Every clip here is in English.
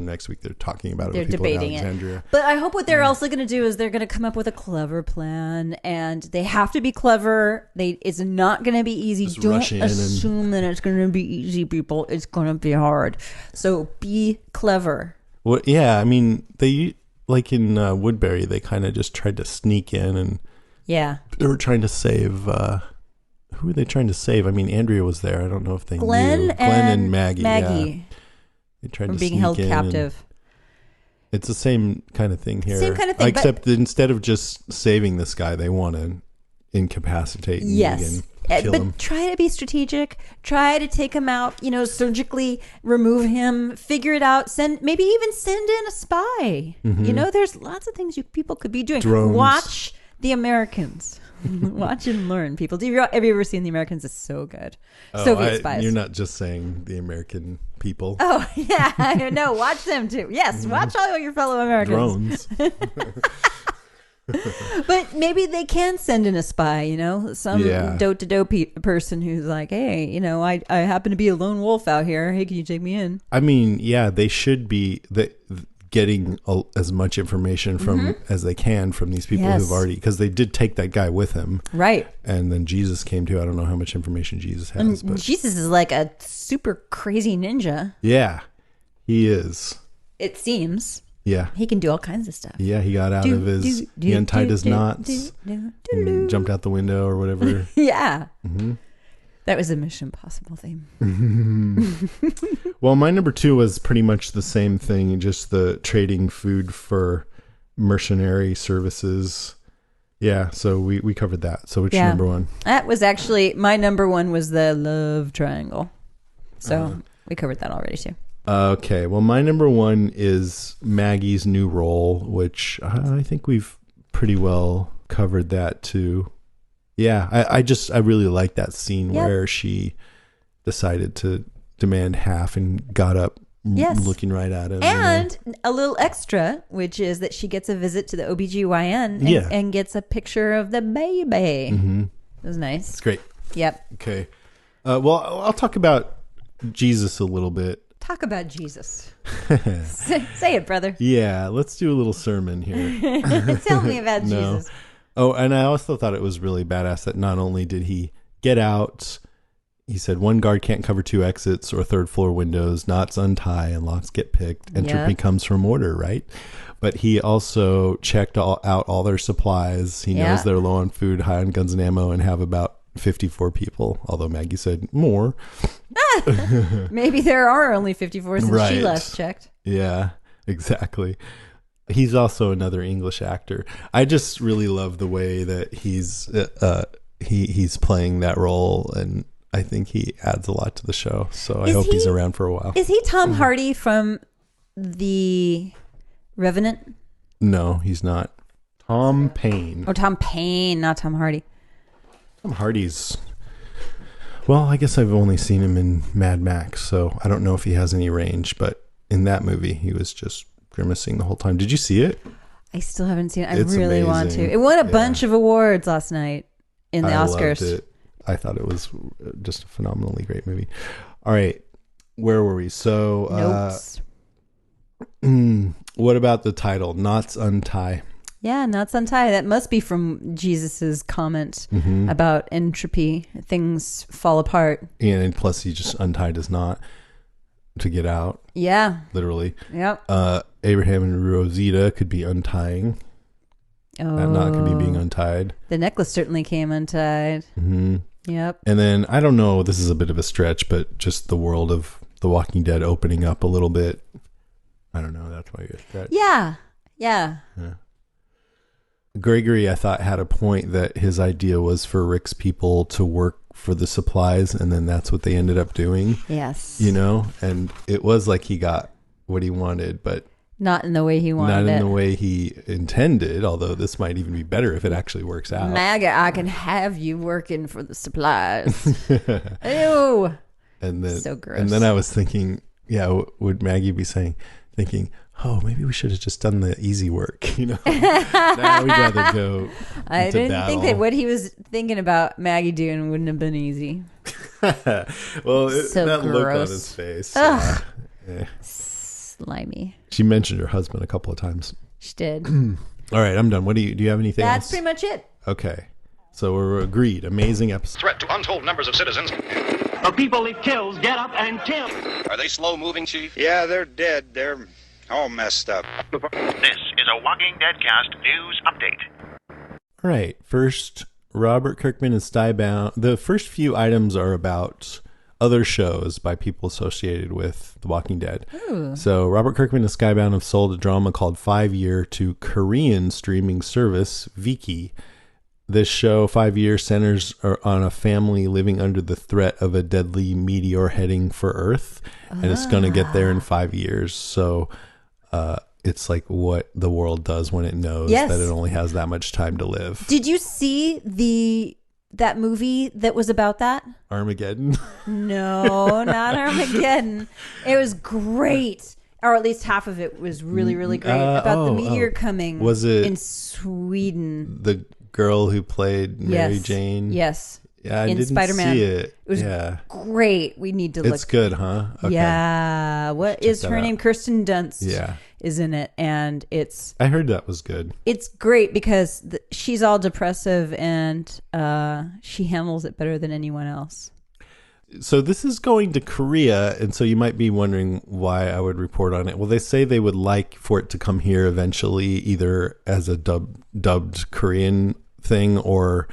next week they're talking about it. They're with people debating in Alexandria. it. But I hope what they're also going to do is they're going to come up with a clever plan, and they have to be clever. It's not going to be easy. Just Don't assume that it's going to be easy, people. It's going to be hard. So be clever. Well, yeah, I mean, they like in Woodbury, they kind of just tried to sneak in, and they were trying to save. Who were they trying to save? I mean, Andrea was there. I don't know if they knew. Glenn and Maggie. Yeah. They tried to being held captive. It's the same kind of thing here. Same kind of thing. Except that instead of just saving this guy, they want to incapacitate Negan. Kill him. Try to be strategic. Try to take him out, surgically remove him, figure it out, maybe even send in a spy. Mm-hmm. There's lots of things people could be doing. Drones. Watch The Americans. Watch and learn, people. Have you ever seen The Americans? It's so good. Soviet spies. You're not just saying the American people. Oh, yeah. No, watch them too. Yes, watch all your fellow Americans. Drones. But maybe they can send in a spy, some dope-to-dope person who's like, hey, I happen to be a lone wolf out here. Hey, can you take me in? I mean, yeah, they should be getting as much information from as they can from these people who've already, because they did take that guy with him. Right. And then Jesus came too. I don't know how much information Jesus has. But Jesus is like a super crazy ninja. Yeah, he is. It seems. Yeah. He can do all kinds of stuff. Yeah, he got out of his, he untied his knots and jumped out the window or whatever. Yeah. Mm-hmm. That was a Mission Impossible theme. Well, my number 2 was pretty much the same thing, just the trading food for mercenary services. Yeah, so we covered that. So which number 1? That was actually, my number 1 was the love triangle. So we covered that already too. Okay, well, my number 1 is Maggie's new role, which I think we've pretty well covered that too. Yeah, I really like that scene where she decided to demand half and got up looking right at him. And a little extra, which is that she gets a visit to the OBGYN and gets a picture of the baby. Mm-hmm. It was nice. It's great. Yep. Okay. Well, I'll talk about Jesus a little bit. Talk about Jesus. Say it, brother. Yeah, let's do a little sermon here. Tell me about Jesus. Oh, and I also thought it was really badass that not only did he get out, he said one guard can't cover 2 exits or third floor windows, knots untie and locks get picked. Entropy comes from order, right? But he also checked out all their supplies. He knows they're low on food, high on guns and ammo, and have about 54 people, although Maggie said more. Maybe there are only 54 since she last checked. Yeah, exactly. He's also another English actor. I just really love the way that he's playing that role, and I think he adds a lot to the show. So I hope he's around for a while. Is he Tom Hardy from The Revenant? No, he's not. Tom Paine. Oh, Tom Paine, not Tom Hardy. Tom Hardy's... Well, I guess I've only seen him in Mad Max, so I don't know if he has any range, but in that movie, he was just grimacing the whole time. Did you see it? I still haven't seen it. I really want to. It won a bunch of awards last night in the Oscars. Loved it. I thought it was just a phenomenally great movie. All right. Where were we? So, Notes. What about the title? Knots Untie. Yeah, knots untie. That must be from Jesus's comment about entropy. Things fall apart. And plus he just untied his knot to get out. Yeah. Literally. Yep. Abraham and Rosita could be untying. Oh. That knot could be being untied. The necklace certainly came untied. Mm-hmm. Yep. And then, I don't know, this is a bit of a stretch, but just the world of The Walking Dead opening up a little bit. I don't know. That's why you're a stretch. Yeah. Gregory, I thought, had a point that his idea was for Rick's people to work for the supplies, and then that's what they ended up doing. Yes. And it was like he got what he wanted, but not in the way he wanted Not in the way he intended, although this might even be better if it actually works out. MAGA, I can have you working for the supplies. Ew. And then, so gross. And then I was thinking, would Maggie be thinking, oh, maybe we should have just done the easy work, Nah, we'd rather go I didn't think that what he was thinking about Maggie doing wouldn't have been easy. Well, that look on his face. slimy. She mentioned her husband a couple of times. She did. All right, I'm done. Do you have anything else? That's pretty much it. Okay. So we're agreed. Amazing episode. Threat to untold numbers of citizens. The people it kills get up and kill. Are they slow-moving, Chief? Yeah, they're dead. They're all messed up. This is a Walking Dead Cast news update. All right. First, Robert Kirkman is Skybound. The first few items are about other shows by people associated with The Walking Dead. Ooh. So Robert Kirkman and Skybound have sold a drama called 5 Year to Korean streaming service Viki. This show, 5 Year, centers on a family living under the threat of a deadly meteor heading for Earth, and it's going to get there in 5 years. So it's like what the world does when it knows that it only has that much time to live. Did you see that movie that was about that? Armageddon? No, not Armageddon. It was great. Or at least half of it was really, really great. About the meteor coming. Was it in Sweden? The girl who played Mary Jane? Yes. Yeah, I in didn't Spider-Man. see it. It was great. We need to look. It's good, huh? Okay. Yeah. What is her name? Kirsten Dunst is in it. And I heard that was good. It's great because she's all depressive and she handles it better than anyone else. So this is going to Korea, and so you might be wondering why I would report on it. Well, they say they would like for it to come here eventually, either as a dubbed Korean thing, or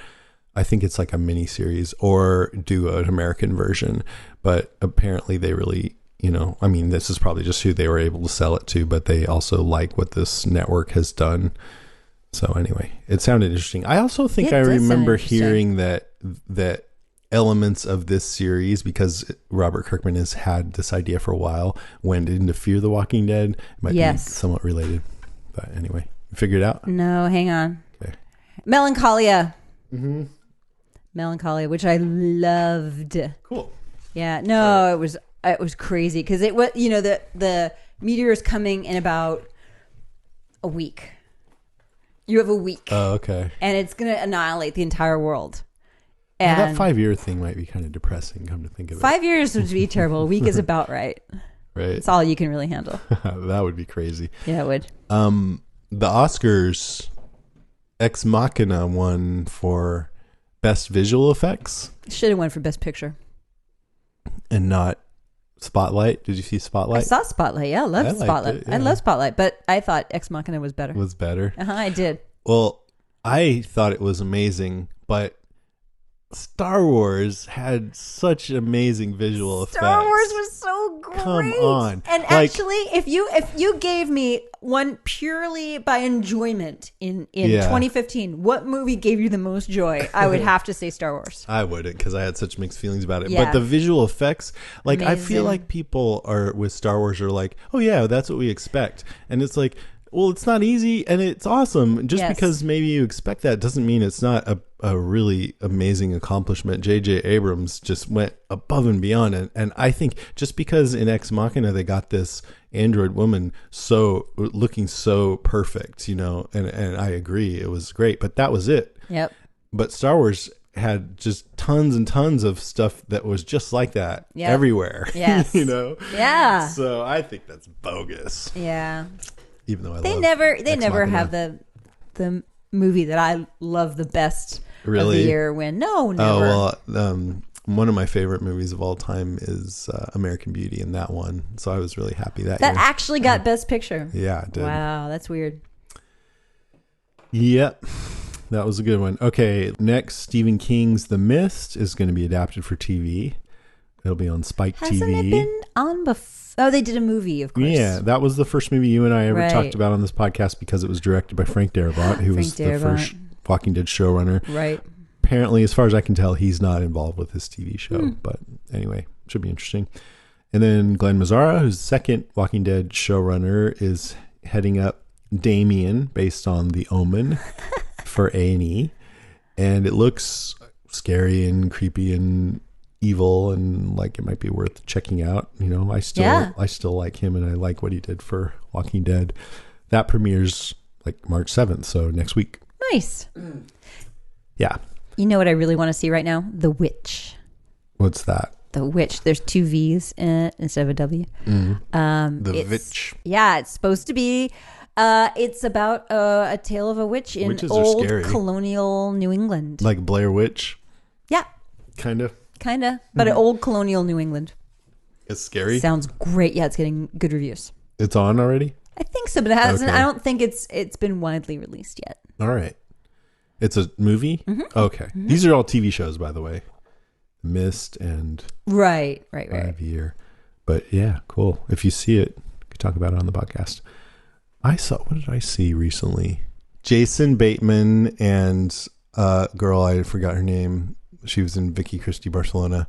I think it's like a mini series, or do an American version. But apparently they really, I mean, this is probably just who they were able to sell it to, but they also like what this network has done. So anyway, it sounded interesting. I also think I remember hearing that elements of this series, because Robert Kirkman has had this idea for a while, went into Fear the Walking Dead. It might be somewhat related. But anyway, you figured it out? No, hang on. Okay. Melancholia. Mm-hmm. Melancholia, which I loved. Cool. Yeah. No, it was crazy because it was, the meteor is coming in about a week. You have a week. Oh, okay. And it's going to annihilate the entire world. And that 5 year thing might be kind of depressing, come to think of it. 5 years would be terrible. A week is about right. Right. It's all you can really handle. That would be crazy. Yeah, it would. The Oscars, Ex Machina won for Best Visual Effects. Should have won for Best Picture. And not Spotlight. Did you see Spotlight? I saw Spotlight. Yeah, I loved Spotlight. It, yeah. I love Spotlight, but I thought Ex Machina was better. Was better? I did. Well, I thought it was amazing, but Star Wars had such amazing visual effects. Star Wars was so great. Come on. And actually, if you gave me one purely by enjoyment in 2015, what movie gave you the most joy? I would have to say Star Wars. I wouldn't, because I had such mixed feelings about it. Yeah. But the visual effects, like, amazing. I feel like people are with Star Wars are like, oh yeah, that's what we expect. And it's like, well, it's not easy and it's awesome. Just because maybe you expect that doesn't mean it's not a really amazing accomplishment. J.J. Abrams just went above and beyond it. And I think just because in Ex Machina they got this android woman looking so perfect, and I agree, it was great, but that was it. Yep. But Star Wars had just tons and tons of stuff that was just like that everywhere. Yes. Yeah. So I think that's bogus. Yeah. Even though they never have the movie that I love the best of the year win. No, never. Oh, well, one of my favorite movies of all time is American Beauty, and that one. So I was really happy that year. Actually got Best Picture. Yeah, it did. Wow, that's weird. Yep. That was a good one. Okay, next, Stephen King's The Mist is going to be adapted for TV. It'll be on Spike TV. Hasn't it been on before? Oh, they did a movie, of course. Yeah, that was the first movie you and I ever talked about on this podcast because it was directed by Frank Darabont, who was the first Walking Dead showrunner. Right. Apparently, as far as I can tell, he's not involved with his TV show. But anyway, should be interesting. And then Glenn Mazzara, who's the second Walking Dead showrunner, is heading up Damien, based on The Omen, for A&E. And it looks scary and creepy and evil, and like it might be worth checking out. I still like him, and I like what he did for Walking Dead. That premieres like March 7th, so next week. Nice. Yeah. You know what I really want to see right now? The Witch. What's that? The Witch. There's 2 V's in it instead of a W. The Witch. Yeah, it's supposed to be. It's about a tale of a witch in Witches are old scary. colonial New England. Like Blair Witch, Yeah, kind of. but an old colonial New England. It's scary. Sounds great. Yeah, it's getting good reviews. It's on already? I think so, but it hasn't. Okay. I don't think it's been widely released yet. All right. It's a movie? Okay. These are all TV shows, by the way. Mist and Right. 5 Year. But yeah, cool. If you see it, we could talk about it on the podcast. What did I see recently? Jason Bateman and a girl, I forgot her name. She was in Vicky Christie Barcelona.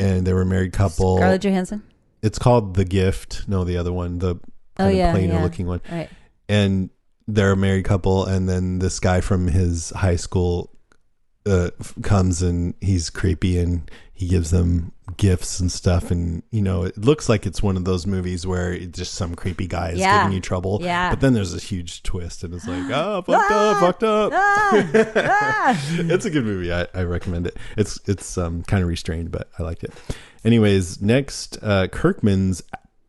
And they were a married couple. Scarlett Johansson? It's called The Gift. No, the other one. The kind of plainer looking one. Right. And they're a married couple. And then this guy from his high school comes and he's creepy and he gives them gifts and stuff. And, it looks like it's one of those movies where it's just some creepy guy is giving you trouble. Yeah. But then there's a huge twist and it's like, fucked up. It's a good movie. I recommend it. It's kind of restrained, but I liked it. Anyways, next, Kirkman's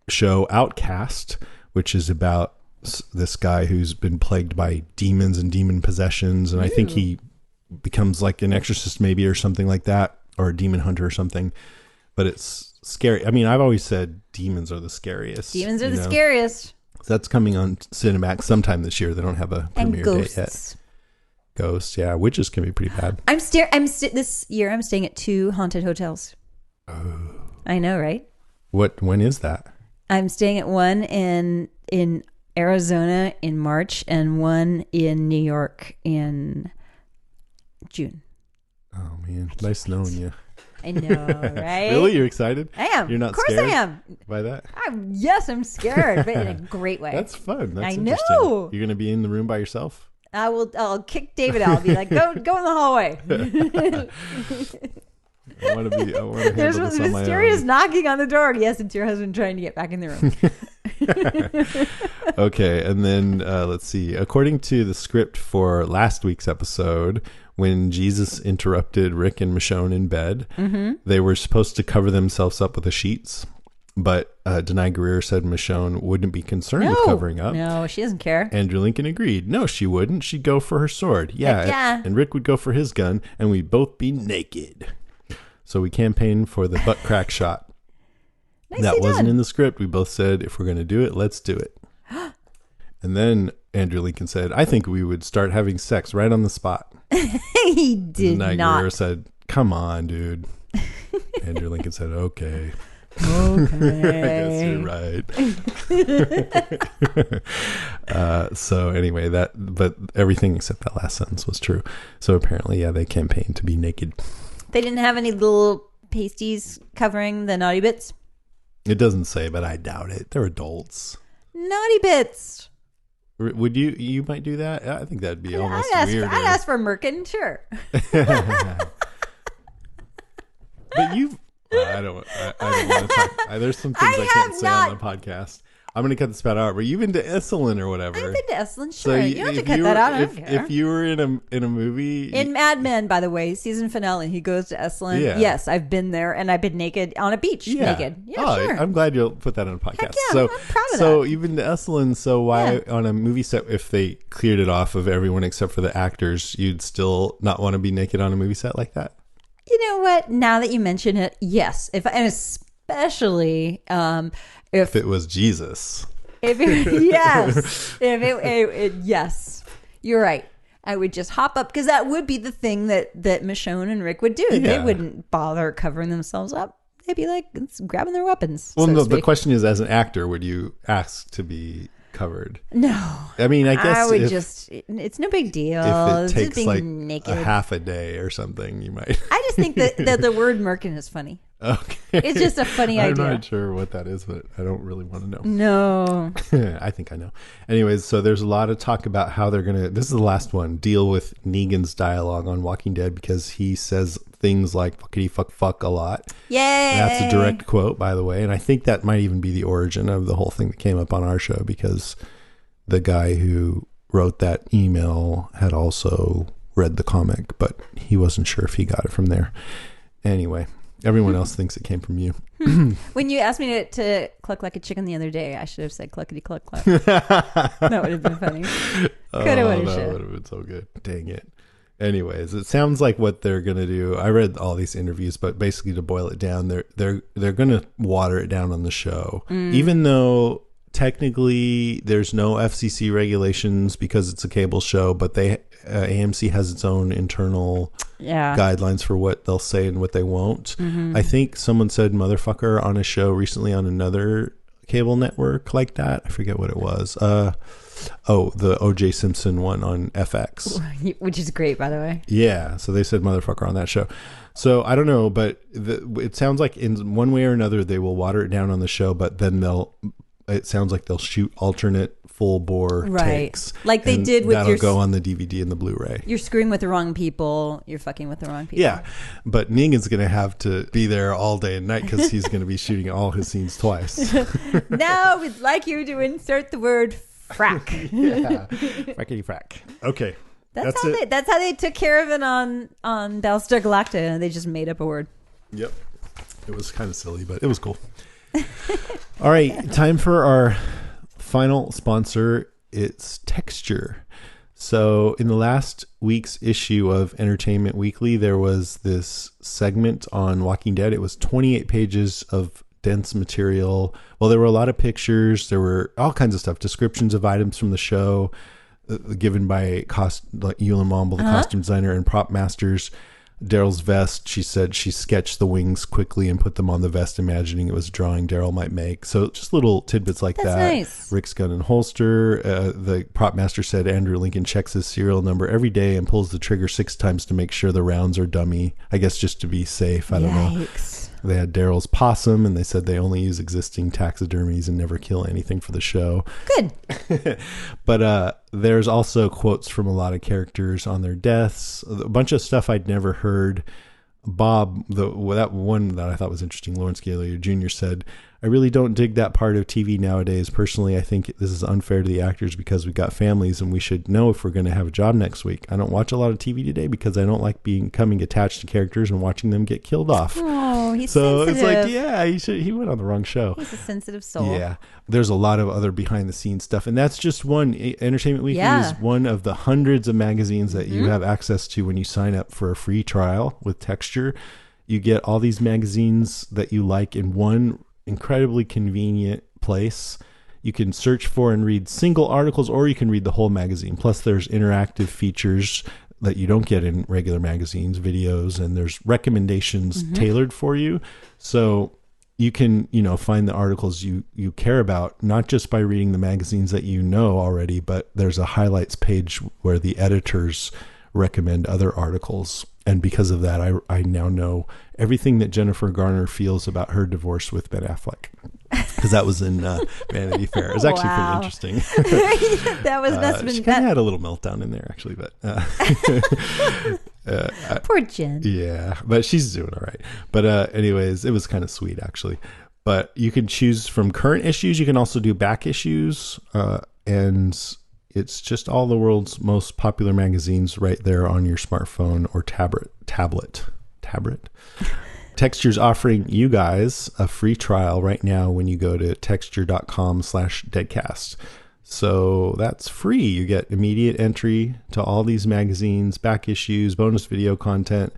show Outcast, which is about this guy who's been plagued by demons and demon possessions. And I think he becomes like an exorcist maybe or something like that, or a demon hunter or something. But it's scary. I mean, I've always said demons are the scariest. Demons are the scariest. So that's coming on Cinemax sometime this year. They don't have a And premiere ghosts. date yet. Ghosts, yeah. Witches can be pretty bad. This year I'm staying at 2 haunted hotels. Oh. I know, right? When is that? I'm staying at one in Arizona in March and one in New York in June. Oh man, nice knowing you. I know, right? Really? You're excited? I am. You're not Of course scared I am. by that? I'm scared, but in a great way. That's fun. That's I interesting. know. You're going to be in the room by yourself? I'll kick David out. I'll be like, go in the hallway. I want to handle There's this on my mysterious own. knocking on the door. Yes, it's your husband trying to get back in the room. Okay, and then let's see. According to the script for last week's episode, when Jesus interrupted Rick and Michonne in bed, they were supposed to cover themselves up with the sheets. But Denai Guerrero said Michonne wouldn't be concerned with covering up. No, she doesn't care. Andrew Lincoln agreed. No, she wouldn't. She'd go for her sword. Heck yeah. And Rick would go for his gun, and we'd both be naked. So we campaigned for the butt crack shot. Nicely That wasn't done. in the script. We both said, if we're going to do it, let's do it. And then Andrew Lincoln said, I think we would start having sex right on the spot. He did Denai not. Guerrero said, come on, dude. Andrew Lincoln said, okay. Okay. I guess you're right. So anyway, but everything except that last sentence was true. So apparently, yeah, they campaigned to be naked. They didn't have any little pasties covering the naughty bits? It doesn't say, but I doubt it. They're adults. Naughty bits. Would you might do that? I think that'd be almost weird. I'd ask for Merkin, sure. But I don't want to talk. There's some things I can't say on the podcast. I'm going to cut this part out. But you've been to Esalen or whatever. I've been to Esalen, sure. You don't have to if cut you that were- out. I don't care. If you were in a movie, In Mad Men, by the way, season finale, he goes to Esalen. Yeah. Yes, I've been there, and I've been naked on a beach. Naked. Yeah, oh, sure. I'm glad you'll put that on a podcast. Heck yeah, so, I'm proud of so that. you've been to Esalen. So why Yeah. on a movie set, if they cleared it off of everyone except for the actors, you'd still not want to be naked on a movie set like that? You know what? Now that you mention it, yes. And especially If it was Jesus. Yes, you're right. I would just hop up because that would be the thing that Michonne and Rick would do. They Yeah. wouldn't bother covering themselves up. They'd be like grabbing their weapons. Well, so to no, the speak. question is, as an actor, would you ask to be covered? No, I mean, I guess I would if, it's no big deal. if It's it just takes being like naked. a half a day or something, you might. I just think that the word Merkin is funny. Okay. It's just a funny I'm idea. not sure what that is, but I don't really want to know. No. I think I know. Anyways, so there's a lot of talk about how they're going to, this is the last one, deal with Negan's dialogue on Walking Dead because he says things like fuckity fuck fuck a lot. Yay. That's a direct quote, by the way. And I think that might even be the origin of the whole thing that came up on our show because the guy who wrote that email had also read the comic, but he wasn't sure if he got it from there. Anyway, Everyone else thinks it came from you. When you asked me to cluck like a chicken the other day, I should have said cluckety cluck cluck. That would have been funny. Coulda, woulda, that shoulda. would have been so good. Dang it. Anyways, it sounds like what they're gonna do. I read all these interviews, but basically to boil it down, they're gonna water it down on the show, even though technically there's no FCC regulations because it's a cable show, but AMC has its own internal guidelines for what they'll say and what they won't. I think someone said motherfucker on a show recently on another cable network like that. I forget what it was. The O.J. Simpson one on FX. Which is great, by the way. Yeah, so they said motherfucker on that show. So I don't know, but it sounds like in one way or another they will water it down on the show, but then it sounds like they'll shoot alternate full bore takes. Like they did with that'll go on the DVD and the Blu-ray. You're screwing with the wrong people. You're fucking with the wrong people. Yeah, but Negan's going to have to be there all day and night because he's going to be shooting all his scenes twice. Now we'd like you to insert the word frack. Yeah, frackety frack. Okay. That's it. That's how they took care of it on Battlestar Galactica. They just made up a word. Yep. It was kind of silly, but it was cool. All right, time for our final sponsor. It's Texture. So in the last week's issue of Entertainment Weekly, there was this segment on Walking Dead. It was 28 pages of dense material. Well, there were a lot of pictures. There were all kinds of stuff, descriptions of items from the show given by Ewan Momble, the costume designer, and prop masters. Daryl's vest, she said she sketched the wings quickly and put them on the vest, imagining it was a drawing Daryl might make. So just little tidbits like That's that. nice. Rick's gun and holster. The prop master said Andrew Lincoln checks his serial number every day and pulls the trigger 6 times to make sure the rounds are dummy. I guess just to be safe. I don't know. They had Daryl's possum, and they said they only use existing taxidermies and never kill anything for the show. Good. But there's also quotes from a lot of characters on their deaths. A bunch of stuff I'd never heard. Bob, that one that I thought was interesting, Lawrence Gallagher Jr. said, I really don't dig that part of TV nowadays. Personally, I think this is unfair to the actors because we've got families and we should know if we're going to have a job next week. I don't watch a lot of TV today because I don't like becoming attached to characters and watching them get killed off. Oh, he's so sensitive. It's like, yeah, he went on the wrong show. He's a sensitive soul. Yeah. There's a lot of other behind the scenes stuff. And that's just one. Entertainment Weekly is one of the hundreds of magazines that you have access to when you sign up for a free trial with Texture. You get all these magazines that you like in one incredibly convenient place. You can search for and read single articles, or you can read the whole magazine. Plus there's interactive features that you don't get in regular magazines, videos, and there's recommendations tailored for you. So you can, find the articles you care about, not just by reading the magazines that you know already, but there's a highlights page where the editors recommend other articles. And because of that, I now know everything that Jennifer Garner feels about her divorce with Ben Affleck. Because that was in Vanity Fair. It was actually pretty interesting. That was must have been. She kind of had a little meltdown in there, actually, but poor Jen. Yeah, but she's doing all right. But anyways, it was kind of sweet, actually. But you can choose from current issues. You can also do back issues, and it's just all the world's most popular magazines right there on your smartphone or tablet. Texture's offering you guys a free trial right now when you go to texture.com/deadcast. So that's free. You get immediate entry to all these magazines, back issues, bonus video content.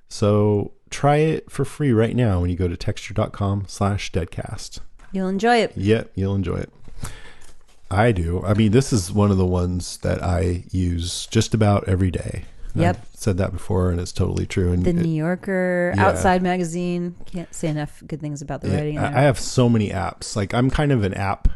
So try it for free right now when you go to texture.com/deadcast. You'll enjoy it. Yep, you'll enjoy it. I do. I mean, this is one of the ones that I use just about every day. Yep. I've said that before, and it's totally true. And the New Yorker, Outside Magazine. Can't say enough good things about the writing in there. I have so many apps. Like, I'm kind of an app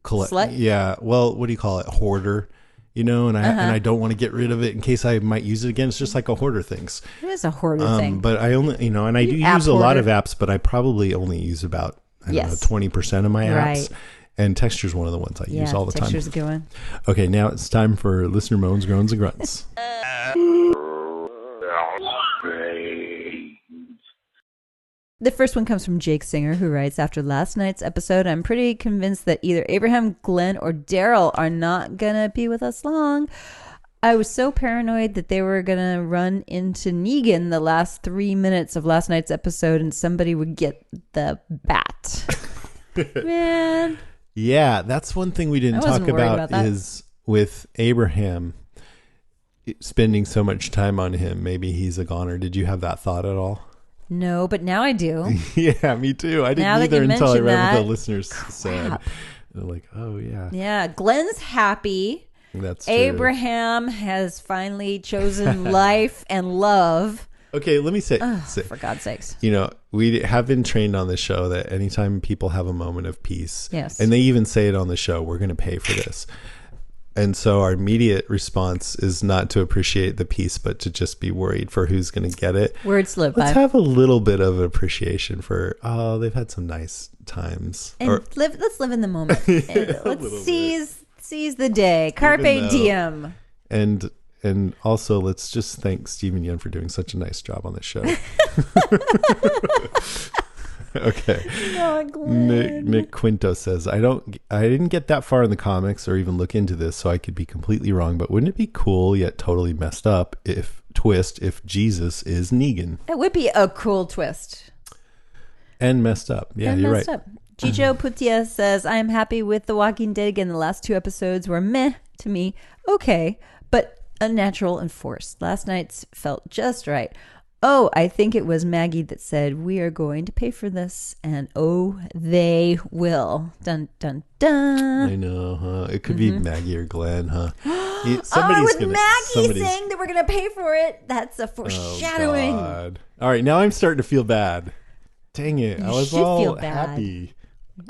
Slut? Yeah. Well, what do you call it? Hoarder. And I don't want to get rid of it in case I might use it again. It's just like a hoarder things. It is a hoarder thing. But I only, and I do use a lot of apps, but I probably only use about 20% of my apps. Right. And Texture's one of the ones I use all the time. Texture's a good one. Okay, now it's time for listener moans, groans, and grunts. The first one comes from Jake Singer, who writes, after last night's episode, I'm pretty convinced that either Abraham, Glenn, or Daryl are not going to be with us long. I was so paranoid that they were going to run into Negan the last 3 minutes of last night's episode and somebody would get the bat. Man. Yeah, that's one thing we didn't talk about is with Abraham spending so much time on him. Maybe he's a goner. Did you have that thought at all? No, but now I do. Yeah, me too. I didn't either until I read what the listeners said. They're like, oh, yeah. Yeah, Glenn's happy. That's true. Abraham has finally chosen life and love. Okay, let me say, for God's sakes. You know, we have been trained on the show that anytime people have a moment of peace, yes, and they even say it on the show, we're going to pay for this. And so our immediate response is not to appreciate the peace, but to just be worried for who's going to get it. Words live. Let's have a little bit of appreciation for, they've had some nice times. And let's live in the moment. Let's seize the day. Carpe diem. And also, let's just thank Stephen Yun for doing such a nice job on this show. Okay. Nick Quinto says, I didn't get that far in the comics or even look into this, so I could be completely wrong. But wouldn't it be cool yet totally messed up if Jesus is Negan? It would be a cool twist. And messed up. Yeah, you're right. Chicho Putia says, I am happy with The Walking Dead again. The last 2 episodes were meh to me. Okay, but unnatural and forced. Last night's felt just right. Oh, I think it was Maggie that said, we are going to pay for this. And oh, they will. Dun, dun, dun. I know, huh? It could be Maggie or Glenn, huh? Maggie saying that we're going to pay for it. That's a foreshadowing. Oh, God. All right, now I'm starting to feel bad. Dang it. I was all happy.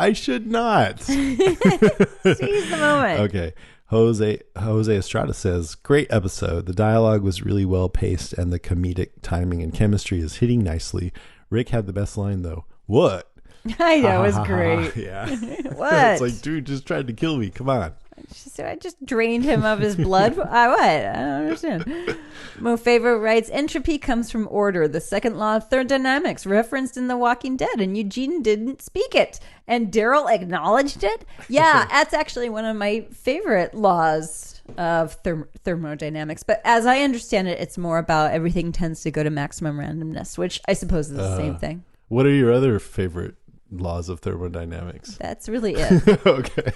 I should not. Seize the moment. Okay. Jose Estrada says, great episode. The dialogue was really well paced and the comedic timing and chemistry is hitting nicely. Rick had the best line though. What? I know, it was great. Yeah. What? It's like, dude just tried to kill me. Come on. So I just drained him of his blood. What? I don't understand. Mo Favor writes, entropy comes from order, the second law of thermodynamics referenced in The Walking Dead, and Eugene didn't speak it. And Daryl acknowledged it? Yeah, that's actually one of my favorite laws of thermodynamics. But as I understand it, it's more about everything tends to go to maximum randomness, which I suppose is the same thing. What are your other favorite laws of thermodynamics? That's really it. Okay.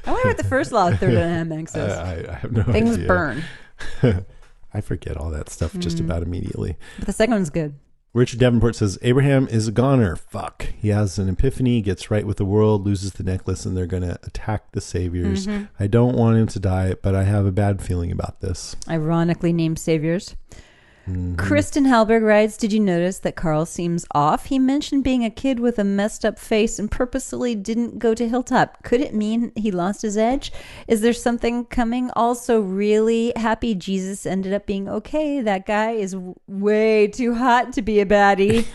I wonder what the first law of thermodynamics is. I have no idea. Things burn. I forget all that stuff just about immediately. But the second one's good. Richard Davenport says, Abraham is a goner. Fuck. He has an epiphany, gets right with the world, loses the necklace, and they're going to attack the saviors. I don't want him to die, but I have a bad feeling about this. Ironically named saviors. Kristen Halberg writes, did you notice that Carl seems off? He mentioned being a kid with a messed up face and purposely didn't go to Hilltop. Could it mean he lost his edge? Is there something coming? Also, really happy Jesus ended up being okay. That guy is way too hot to be a baddie.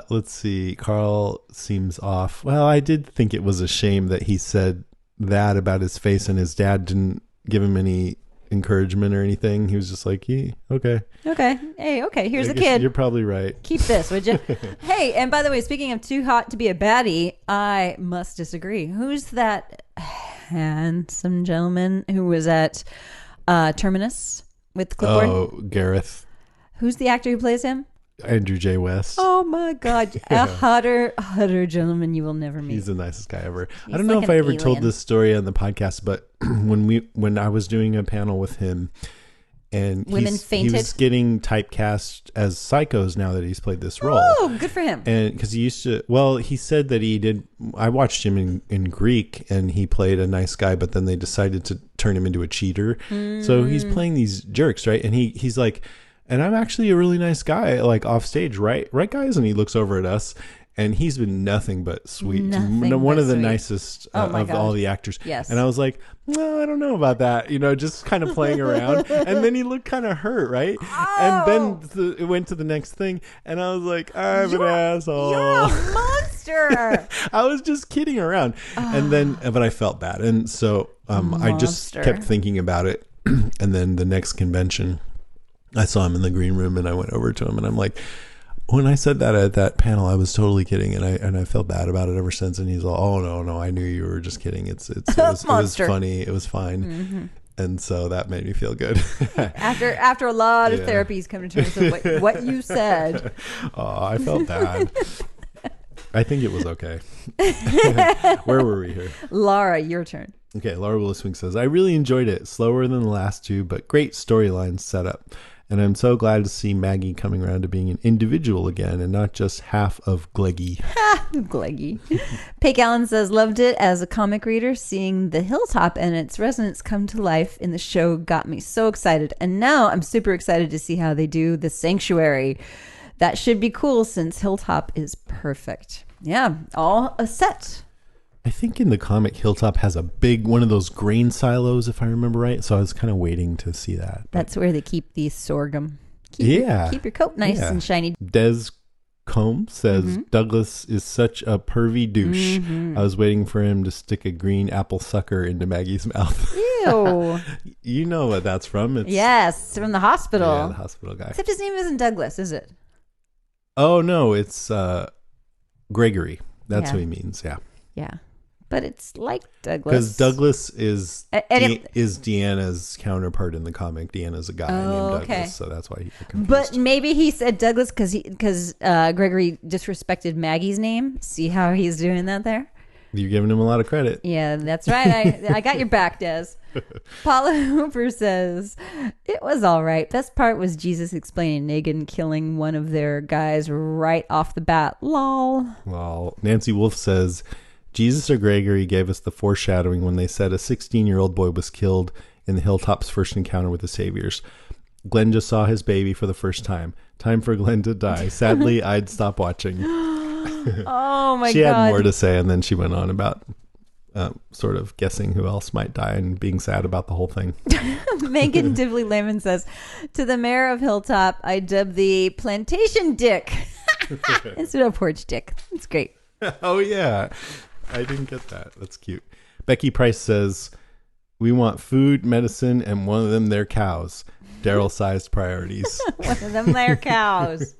Let's see. Carl seems off. Well, I did think it was a shame that he said that about his face and his dad didn't give him any encouragement or anything. He was just like, yeah, okay. Hey, okay, here's a kid. You're probably right. Keep this, would you? Hey, and by the way, speaking of too hot to be a baddie, I must disagree. Who's that handsome gentleman who was at Terminus with the clipboard? Oh, Gareth. Who's the actor who plays him? Andrew J. West. Oh my God. A hotter gentleman you will never meet. He's the nicest guy ever. I don't know if I ever told this story on the podcast, but when I was doing a panel with him and he was getting typecast as psychos now that he's played this role. Oh, good for him. And because he used to, he said that he did, I watched him in Greek and he played a nice guy, but then they decided to turn him into a cheater. So he's playing these jerks, right? And he's like, and I'm actually a really nice guy, like off stage, right, guys? And he looks over at us, and he's been nothing but sweet. One of the nicest of all the actors. Yes. And I was like, no, I don't know about that. Just kind of playing around. And then he looked kind of hurt, right? Oh. And then it went to the next thing, and I was like, I'm an asshole. You're a monster. I was just kidding around, and then, but I felt bad, and so I just kept thinking about it, and then the next convention, I saw him in the green room and I went over to him and I'm like, When I said that at that panel, I was totally kidding, and I felt bad about it ever since. And he's like, "Oh no, I knew you were just kidding. It was funny. It was fine." Mm-hmm. And so that made me feel good. after a lot of therapies come to terms with what you said. Oh, I felt bad. I think it was okay. Where were we here? Laura, your turn. Okay, Laura Williswing says, I really enjoyed it. Slower than the last two, but great storyline setup. And I'm so glad to see Maggie coming around to being an individual again and not just half of Gleggy. Gleggy. Pake Allen says, loved it as a comic reader. Seeing the hilltop and its residents come to life in the show got me so excited. And now I'm super excited to see how they do the sanctuary. That should be cool since Hilltop is perfect. Yeah, all a set. I think in the comic, Hilltop has a big one of those grain silos, if I remember right. So I was kind of waiting to see that. That's where they keep the sorghum. Keep your coat nice and shiny. Des Combs says, Douglas is such a pervy douche. I was waiting for him to stick a green apple sucker into Maggie's mouth. Ew. You know what that's from. Yes, from the hospital. Yeah, the hospital guy. Except his name isn't Douglas, is it? Oh, no, it's Gregory. That's who he means, yeah. Yeah. But it's like Douglas. Because Douglas is Deanna's counterpart in the comic. Deanna's a guy named Douglas, so that's why he got confused. But maybe he said Douglas because Gregory disrespected Maggie's name. See how he's doing that there? You're giving him a lot of credit. Yeah, that's right. I got your back, Des. Paula Hooper says, it was all right. Best part was Jesus explaining Negan killing one of their guys right off the bat. Lol. Nancy Wolf says, Jesus or Gregory gave us the foreshadowing when they said a 16-year-old boy was killed in the Hilltop's first encounter with the Saviors. Glenn just saw his baby for the first time. Time for Glenn to die. Sadly, I'd stop watching. Oh my God. She had more to say, and then she went on about sort of guessing who else might die and being sad about the whole thing. Megan Divley Lehman says, to the mayor of Hilltop, I dub the plantation dick instead of porch dick. It's great. Oh, yeah. I didn't get that. That's cute. Becky Price says, we want food, medicine, and one of them their cows. Daryl-sized priorities. One of them their cows.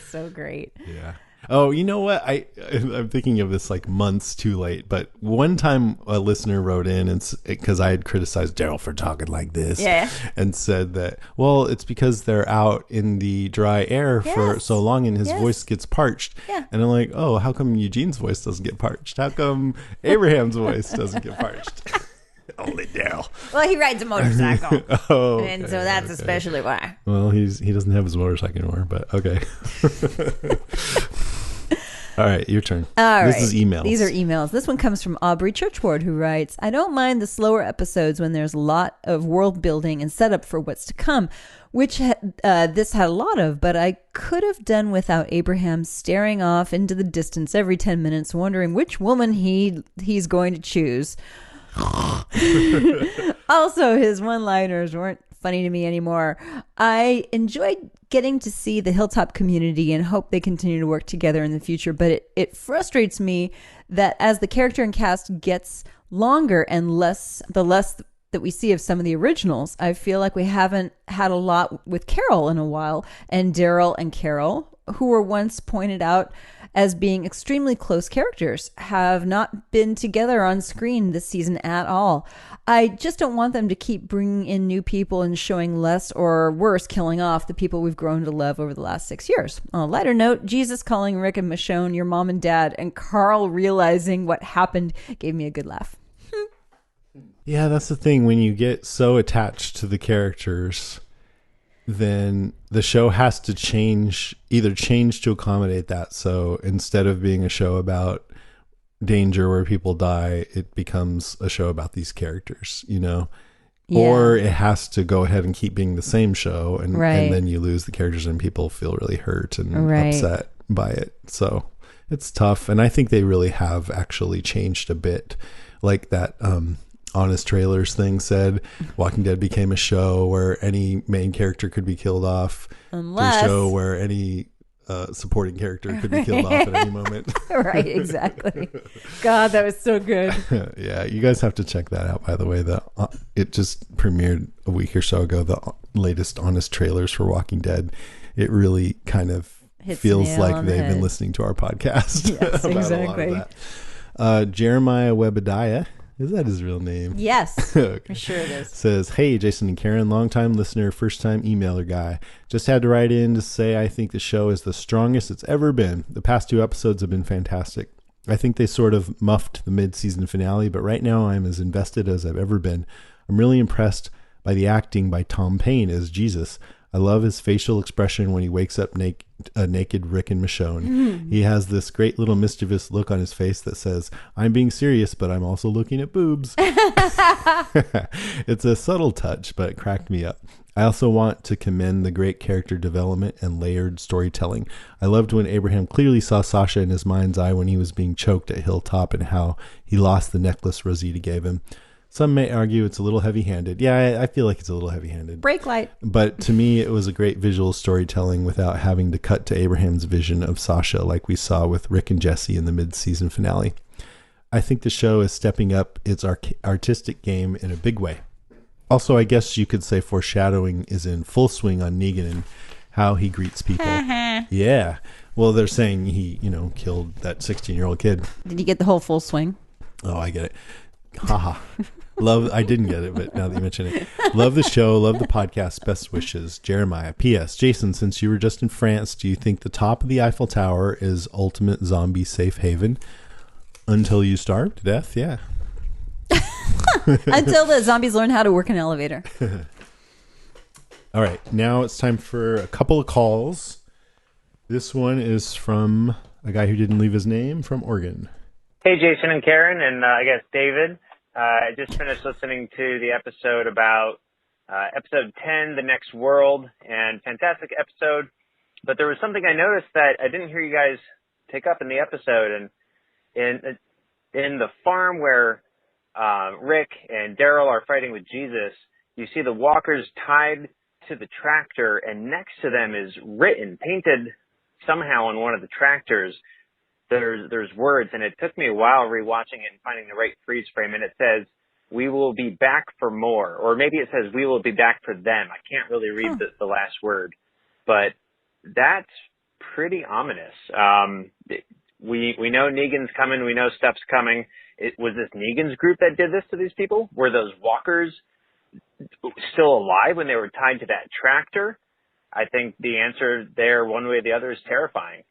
So great. Yeah. Oh, you know what? I'm thinking of this like months too late, but one time a listener wrote in and because I had criticized Daryl for talking like this, and said that, well, it's because they're out in the dry air for so long and his voice gets parched. Yeah. And I'm like, oh, how come Eugene's voice doesn't get parched? How come Abraham's voice doesn't get parched? Only Daryl. Well, he rides a motorcycle. And so that's especially why. Well, he doesn't have his motorcycle anymore, but okay. All right, your turn. This is emails. These are emails. This one comes from Aubrey Churchward, who writes, I don't mind the slower episodes when there's a lot of world building and setup for what's to come, which this had a lot of, but I could have done without Abraham staring off into the distance every 10 minutes, wondering which woman he's going to choose. Also, his one-liners weren't funny to me anymore. I enjoyed getting to see the Hilltop community and hope they continue to work together in the future, but it frustrates me that as the character and cast gets longer and the less that we see of some of the originals, I feel like we haven't had a lot with Carol in a while, and Daryl and Carol, who were once pointed out as being extremely close characters, have not been together on screen this season at all. I just don't want them to keep bringing in new people and showing less or worse killing off the people we've grown to love over the last 6 years. On a lighter note, Jesus calling Rick and Michonne your mom and dad, and Carl realizing what happened gave me a good laugh. Yeah, that's the thing. When you get so attached to the characters, then the show has to change to accommodate that. So instead of being a show about danger where people die, it becomes a show about these characters, you know? Yeah. Or it has to go ahead and keep being the same show, and then you lose the characters and people feel really hurt and upset by it. So it's tough. And I think they really have actually changed a bit. Like that Honest Trailers thing said, Walking Dead became a show where any main character could be killed off, unless... to a show where any supporting character could be killed off at any moment. Right, exactly. God, that was so good. Yeah, you guys have to check that out, by the way. It just premiered a week or so ago, the latest Honest Trailers for Walking Dead. It really kind of Hits feels nail like on the they've been head. listening to our podcast. Yes, about exactly. A lot of that. Jeremiah Webediah, is that his real name? Yes, Okay. for sure it is. Says, hey, Jason and Karen, longtime listener, first-time emailer guy. Just had to write in to say I think the show is the strongest it's ever been. The past 2 episodes have been fantastic. I think they sort of muffed the mid-season finale, but right now I'm as invested as I've ever been. I'm really impressed by the acting by Tom Payne as Jesus. I love his facial expression when he wakes up naked Rick and Michonne. He has this great little mischievous look on his face that says, I'm being serious, but I'm also looking at boobs. It's a subtle touch, but it cracked me up. I also want to commend the great character development and layered storytelling. I loved when Abraham clearly saw Sasha in his mind's eye when he was being choked at Hilltop and how he lost the necklace Rosita gave him. Some may argue it's a little heavy-handed. Yeah, I feel like it's a little heavy-handed. Brake light. But to me, it was a great visual storytelling without having to cut to Abraham's vision of Sasha like we saw with Rick and Jesse in the mid-season finale. I think the show is stepping up its artistic game in a big way. Also, I guess you could say foreshadowing is in full swing on Negan and how he greets people. Yeah. Well, they're saying he, killed that 16-year-old kid. Did you get the whole full swing? Oh, I get it. Haha. I didn't get it, but now that you mention it. Love the show. Love the podcast. Best wishes. Jeremiah. P.S. Jason, since you were just in France, do you think the top of the Eiffel Tower is ultimate zombie safe haven? Until you starve to death? Yeah. Until the zombies learn how to work an elevator. All right. Now it's time for a couple of calls. This one is from a guy who didn't leave his name from Oregon. Hey, Jason and Karen, and I guess David. I just finished listening to the episode about episode 10, The Next World, and fantastic episode. But there was something I noticed that I didn't hear you guys pick up in the episode. And in the farm where Rick and Daryl are fighting with Jesus, you see the walkers tied to the tractor, and next to them is written, painted somehow on one of the tractors. There's words, and it took me a while rewatching it and finding the right freeze frame, and it says, we will be back for more, or maybe it says we will be back for them. I can't really read the last word, but that's pretty ominous. We know Negan's coming. We know stuff's coming. Was this Negan's group that did this to these people? Were those walkers still alive when they were tied to that tractor? I think the answer there, one way or the other, is terrifying.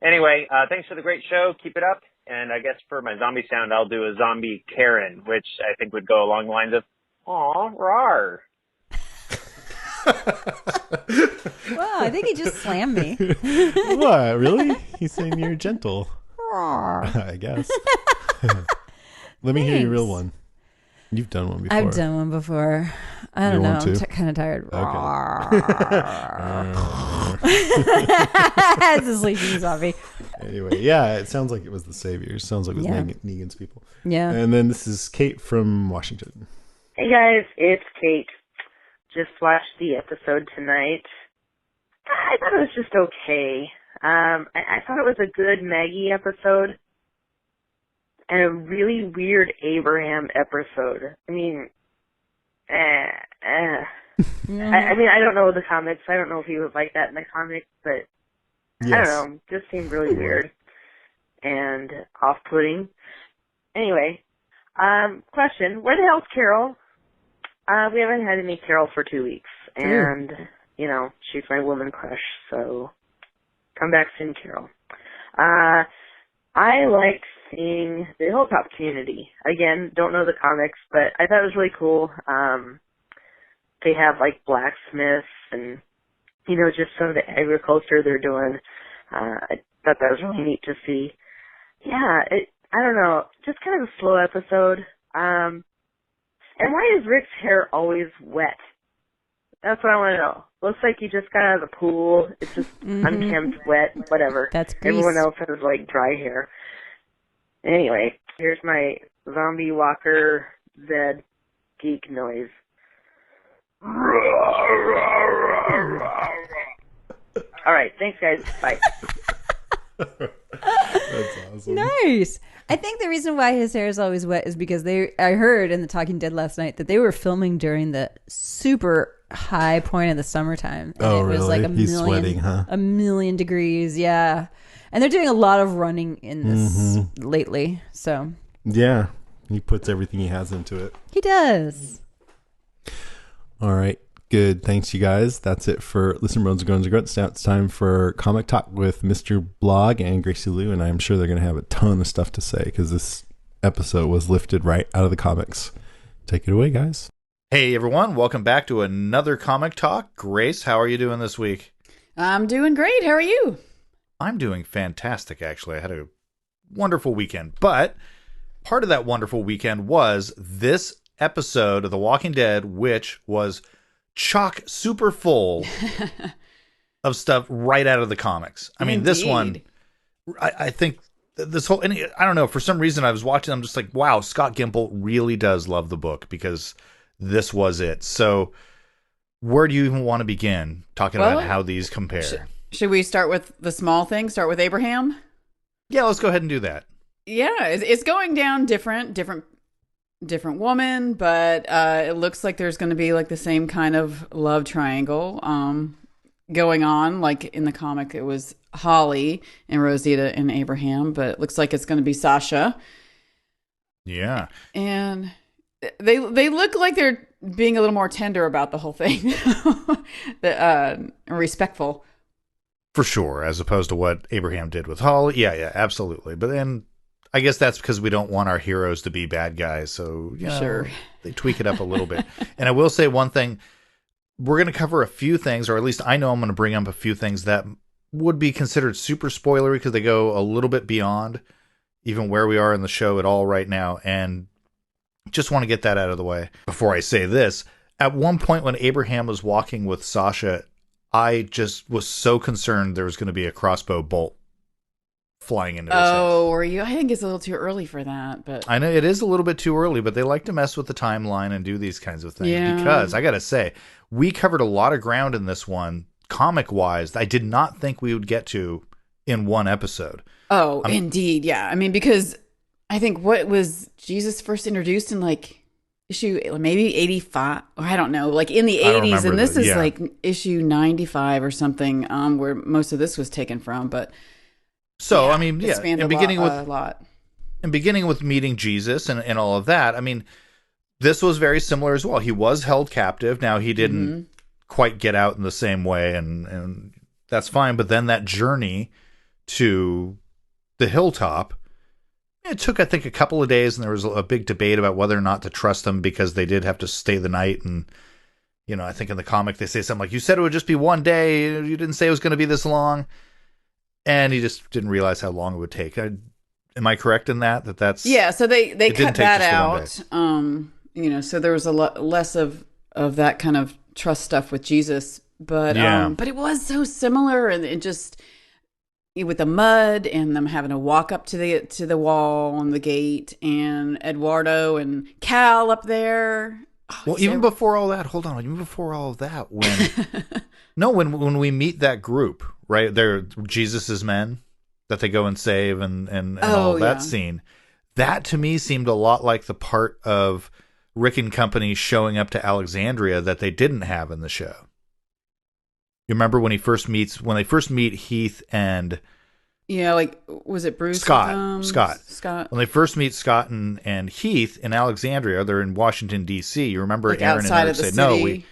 Anyway, thanks for the great show. Keep it up. And I guess for my zombie sound, I'll do a zombie Karen, which I think would go along the lines of, aw, rawr. Wow, I think he just slammed me. What? Really? He's saying you're gentle. I guess. Let me hear your real one. You've done one before. I've done one before. I don't know. I'm kind of tired. Okay. It's a sleeping zombie. Anyway, yeah, it sounds like it was the Saviors. Sounds like it was Negan's people. Yeah. And then this is Kate from Washington. Hey guys, it's Kate. Just watched the episode tonight. I thought it was just okay. I thought it was a good Maggie episode and a really weird Abraham episode. I mean, I mean, I don't know the comics. I don't know if he was like that in the comics, but Yes. I don't know. Just seemed really weird and off-putting. Anyway, question: where the hell's Carol? We haven't had any Carol for 2 weeks, and she's my woman crush. So come back soon, Carol. I liked seeing the Hilltop community. Again, don't know the comics, but I thought it was really cool. They have like blacksmiths and just some of the agriculture they're doing. I thought that was really neat to see. Yeah, I don't know, just kind of a slow episode. And why is Rick's hair always wet? That's what I want to know. Looks like he just got out of the pool. It's just unkempt, wet, whatever. That's grease. Everyone else has like dry hair. Anyway, here's my zombie walker Zed geek noise. All right, thanks guys. Bye. That's awesome. Nice. I think the reason why his hair is always wet is because I heard in the Talking Dead last night that they were filming during the super high point of the summertime. And Oh, it was really? like He's sweating, huh? a million degrees. Yeah. And they're doing a lot of running in this lately. So Yeah. He puts everything he has into it. he does. All right. Good. Thanks, you guys. That's it for Listen Bones and Groans and Grunts. Now it's time for Comic Talk with Mr. Blog and Gracie Lou, and I'm sure they're going to have a ton of stuff to say because this episode was lifted right out of the comics. Take it away, guys. Hey, everyone. Welcome back to another Comic Talk. Grace, how are you doing this week? I'm doing great. How are you? I'm doing fantastic, actually. I had a wonderful weekend, but part of that wonderful weekend was this episode of The Walking Dead, which was chock super full of stuff right out of the comics. I mean, this one, I think this whole, and I don't know, for some reason I was watching, I'm just like, wow, Scott Gimple really does love the book because this was it. So where do you even want to begin talking about how these compare? Should we start with the small thing? Start with Abraham? Yeah, let's go ahead and do that. Yeah, it's going down different woman, but it looks like there's going to be like the same kind of love triangle going on. Like in the comic, it was Holly and Rosita and Abraham, but it looks like it's going to be Sasha. Yeah, and they look like they're being a little more tender about the whole thing, respectful. For sure, as opposed to what Abraham did with Holly. Yeah, absolutely. But then I guess that's because we don't want our heroes to be bad guys. So, sure, they tweak it up a little bit. And I will say one thing. We're going to cover a few things, or at least I know I'm going to bring up a few things that would be considered super spoilery because they go a little bit beyond even where we are in the show at all right now. And just want to get that out of the way before I say this. At one point when Abraham was walking with Sasha, I just was so concerned there was going to be a crossbow bolt flying into his head. Oh, were you? I think it's a little too early for that, but I know it is a little bit too early, but they like to mess with the timeline and do these kinds of things. Yeah. Because I got to say, we covered a lot of ground in this one, comic-wise, I did not think we would get to in one episode. Oh, indeed, yeah. I mean, because I think what was Jesus first introduced in like issue maybe 85, or I don't know, like in the 80s, and this is like issue 95 or something, where most of this was taken from. But so I mean, and beginning with a lot, and beginning with meeting Jesus and all of that. I mean, this was very similar as well. He was held captive. Now he didn't quite get out in the same way, and that's fine. But then that journey to the hilltop. It took, I think, a couple of days, and there was a big debate about whether or not to trust them because they did have to stay the night. And, I think in the comic they say something like, you said it would just be one day. You didn't say it was going to be this long. And he just didn't realize how long it would take. Am I correct in that? That's yeah, so they cut that out. So there was a lot less of that kind of trust stuff with Jesus. But but it was so similar, and it just... with the mud and them having to walk up to the wall on the gate, and Eduardo and Cal up there. Oh, well, even before all that, hold on. Even before all of that, when we meet that group, right? They're Jesus's men that they go and save, and all that scene. That to me seemed a lot like the part of Rick and company showing up to Alexandria that they didn't have in the show. You remember when they first meet Heath and like was it Bruce? Scott. When they first meet Scott and Heath in Alexandria, they're in Washington D.C. You remember like Aaron and Eric said, "No, he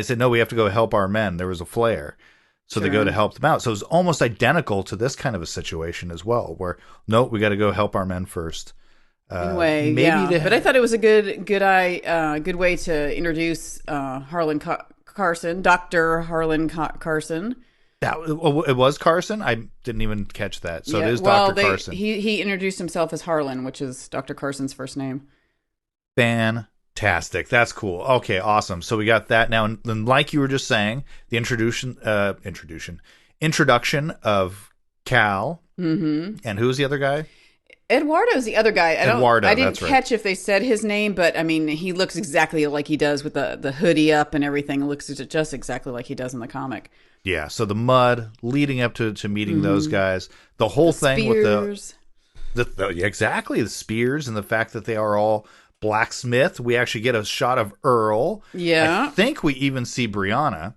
said no, we have to go help our men." There was a flare, so they go to help them out. So it was almost identical to this kind of a situation as well, where no, we got to go help our men first. In a way, but I thought it was a good way to introduce Harlan Carson, Dr. Harlan Carson. It was Carson? I didn't even catch that. So it is Dr. Carson. He introduced himself as Harlan, which is Dr. Carson's first name. Fantastic. That's cool. Okay, awesome. So we got that now. And like you were just saying, the introduction of Cal. Mm-hmm. And who's the other guy? Eduardo's the other guy. I didn't catch right. if they said his name, but I mean, he looks exactly like he does with the hoodie up and everything. It looks just exactly like he does in the comic. Yeah, so the mud leading up to meeting those guys, the whole thing spears. with exactly, the spears, and the fact that they are all blacksmith. We actually get a shot of Earl. Yeah. I think we even see Brianna.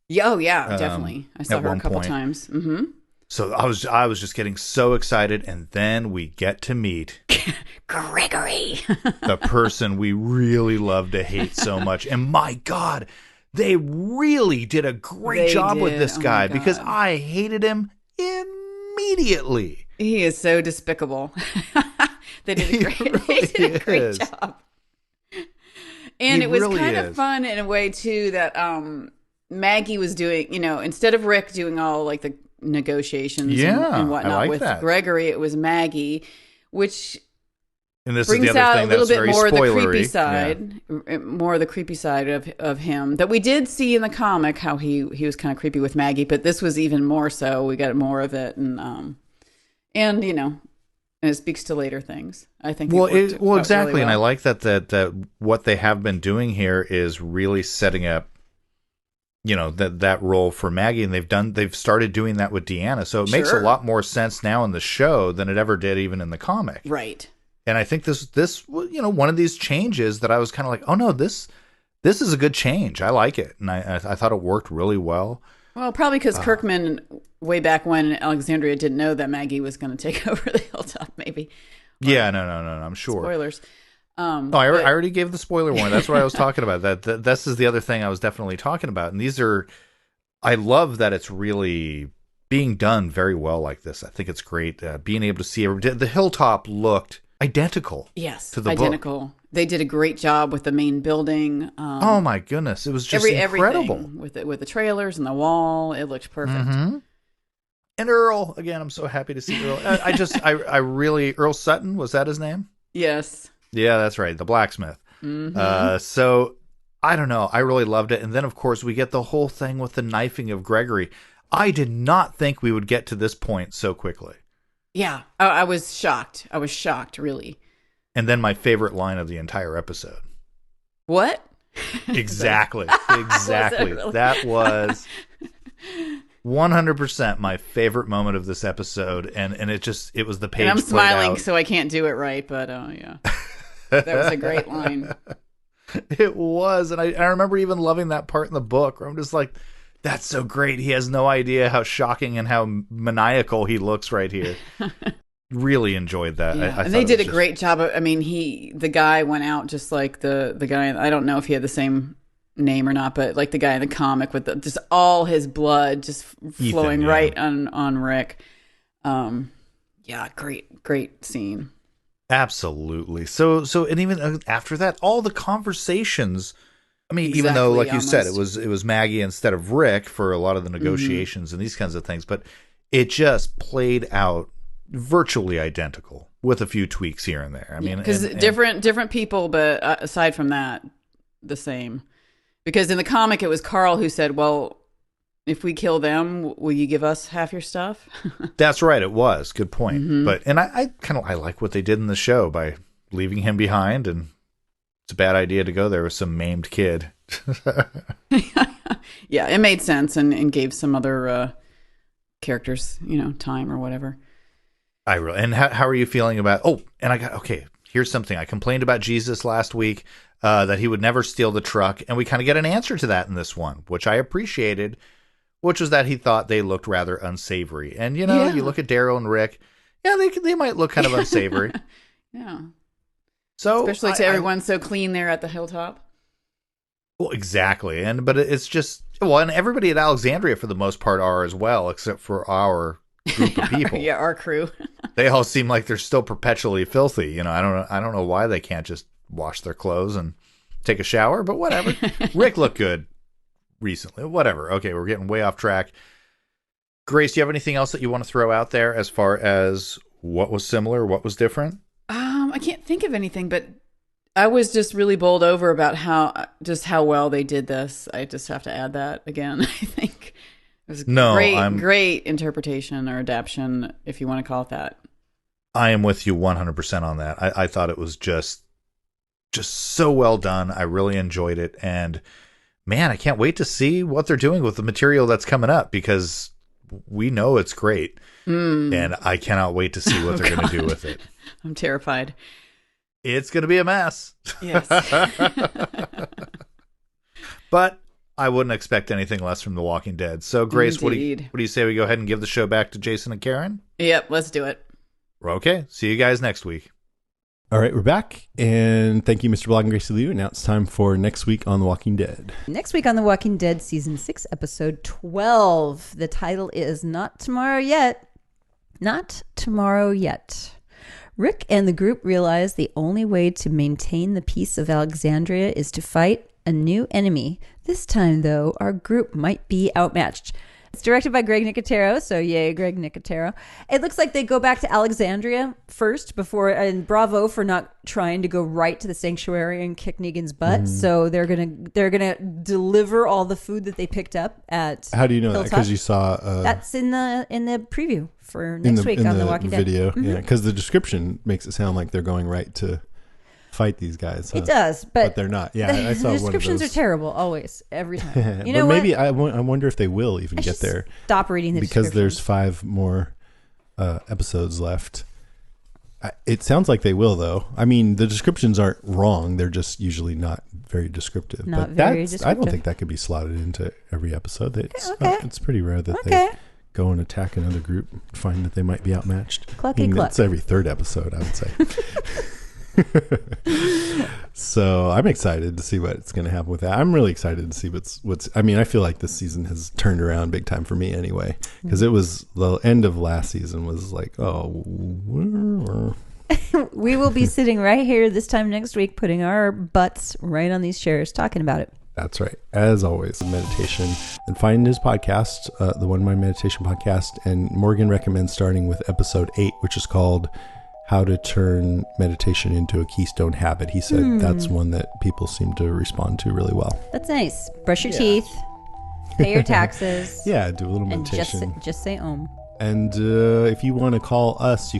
Yeah, oh yeah, definitely. I saw her a couple times. Mm-hmm. So I was just getting so excited, and then we get to meet Gregory, the person we really love to hate so much. And my God, they really did a great job with this guy, because I hated him immediately. He is so despicable. They did a great job. And it was kind of fun in a way too that Maggie was doing, instead of Rick doing all like the negotiations and whatnot with Gregory, it was Maggie, which brings out a little bit more of the creepy side, more of the creepy side of him that we did see in the comic, how he was kind of creepy with Maggie, but this was even more so. We got more of it, and it speaks to later things. I think. Well, exactly, really and I like that what they have been doing here is really setting up, that role for Maggie, and they've started doing that with Deanna, so it makes a lot more sense now in the show than it ever did even in the comic. Right. And I think this one of these changes that I was kind of like, oh no, this is a good change. I like it, and I thought it worked really well. Well, probably because Kirkman, way back when in Alexandria, didn't know that Maggie was going to take over the hilltop. Maybe. Yeah, no, I'm sure. Spoilers. I already gave the spoiler warning. That's what I was talking about. This is the other thing I was definitely talking about. And I love that it's really being done very well like this. I think it's great. Being able to see the hilltop looked identical. Yes, to the identical. book. They did a great job with the main building. Oh my goodness, it was just incredible with the trailers and the wall. It looked perfect. Mm-hmm. And Earl, again, I'm so happy to see Earl. I really, Earl Sutton, was that his name? Yes. Yeah, that's right, the blacksmith. Mm-hmm. So I don't know, I really loved it. And then of course we get the whole thing with the knifing of Gregory. I did not think we would get to this point so quickly. Yeah, I was shocked. I was shocked, really. And then my favorite line of the entire episode. What? Exactly. Exactly. Was that was 100% my favorite moment of this episode. And it was the page. And I'm smiling, out. So I can't do it right. But yeah, that was a great line. It was. And I remember even loving that part in the book where I'm just like, that's so great. He has no idea how shocking and how maniacal he looks right here. Really enjoyed that. Yeah. I and they did a great job. The guy went out just like the guy. I don't know if he had the same name or not, but like the guy in the comic with just all his blood just flowing right on Rick. Yeah, great scene. Absolutely. So and even after that, all the conversations. I mean, even though, like you said, it was Maggie instead of Rick for a lot of the negotiations and these kinds of things, but it just played out virtually identical with a few tweaks here and there. I mean, because different people, but aside from that, the same. Because in the comic, it was Carl who said, "Well, if we kill them, will you give us half your stuff?" That's right. It was good point. Mm-hmm. But I like what they did in the show by leaving him behind, and it's a bad idea to go there with some maimed kid. Yeah, it made sense and gave some other characters, time or whatever. And how are you feeling about? Oh, and here's something I complained about Jesus last week, that he would never steal the truck, and we kind of get an answer to that in this one, which I appreciated, which was that he thought they looked rather unsavory. And you look at Daryl and Rick, they might look kind of unsavory. Yeah. So especially to everyone so clean there at the hilltop. Well, exactly, but it's just and everybody at Alexandria for the most part are as well, except for our group of people. Yeah, our crew. They all seem like they're still perpetually filthy. I don't know why they can't just wash their clothes and take a shower, but whatever. Rick looked good recently. Whatever. Okay, we're getting way off track. Grace, do you have anything else that you want to throw out there as far as what was similar, what was different? I can't think of anything, but I was just really bowled over about how well they did this. I just have to add that again. I think it was great interpretation or adaptation, if you want to call it that. I am with you 100% on that. I thought it was just so well done. I really enjoyed it, and man, I can't wait to see what they're doing with the material that's coming up, because we know it's great. And I cannot wait to see what they're going to do with it. I'm terrified. It's going to be a mess. Yes. But I wouldn't expect anything less from The Walking Dead. So, Grace, what do you say we go ahead and give the show back to Jason and Karen? Yep, let's do it. Okay. See you guys next week. All right, we're back. And thank you, Mr. Blog and Gracie Liu. Now it's time for next week on The Walking Dead. Next week on The Walking Dead, Season 6, Episode 12. The title is Not Tomorrow Yet. Not Tomorrow Yet. Rick and the group realize the only way to maintain the peace of Alexandria is to fight a new enemy. This time, though, our group might be outmatched. It's directed by Greg Nicotero, so yay, Greg Nicotero. It looks like they go back to Alexandria first and bravo for not trying to go right to the sanctuary and kick Negan's butt. So they're gonna deliver all the food that they picked up at. How do you know Hilltop. that? Because you saw that's in the preview for next week on The Walking Dead video. Yeah, because the description makes it sound like they're going right to fight these guys. Huh? It does, but they're not. Yeah, I saw the descriptions one of those. are terrible always, every time. You know but what? maybe I wonder if they will even get there. Stop reading the because there's descriptions. 5 more episodes left. It sounds like they will, though. I mean, the descriptions aren't wrong. They're just usually not very descriptive. Not but very I don't descriptive. think that could be slotted into every episode. It's, Okay. it's pretty rare that they go and attack another group and find that they might be outmatched. Clucky cluck. It's every 3rd episode, I would say. So I'm excited to see what's going to happen with that. I'm really excited to see what's I mean, I feel like this season has turned around big time for me anyway, because it was the end of last season was like, we will be sitting right here this time next week, putting our butts right on these chairs, talking about it. That's right. As always, meditation. And find his podcast, the One Mind Meditation podcast. And Morgan recommends starting with episode 8, which is called How to Turn Meditation into a Keystone Habit. He said that's one that people seem to respond to really well. That's nice. Brush your teeth, pay your taxes. Yeah, do a little and meditation. just say Om. And if you want to call us, you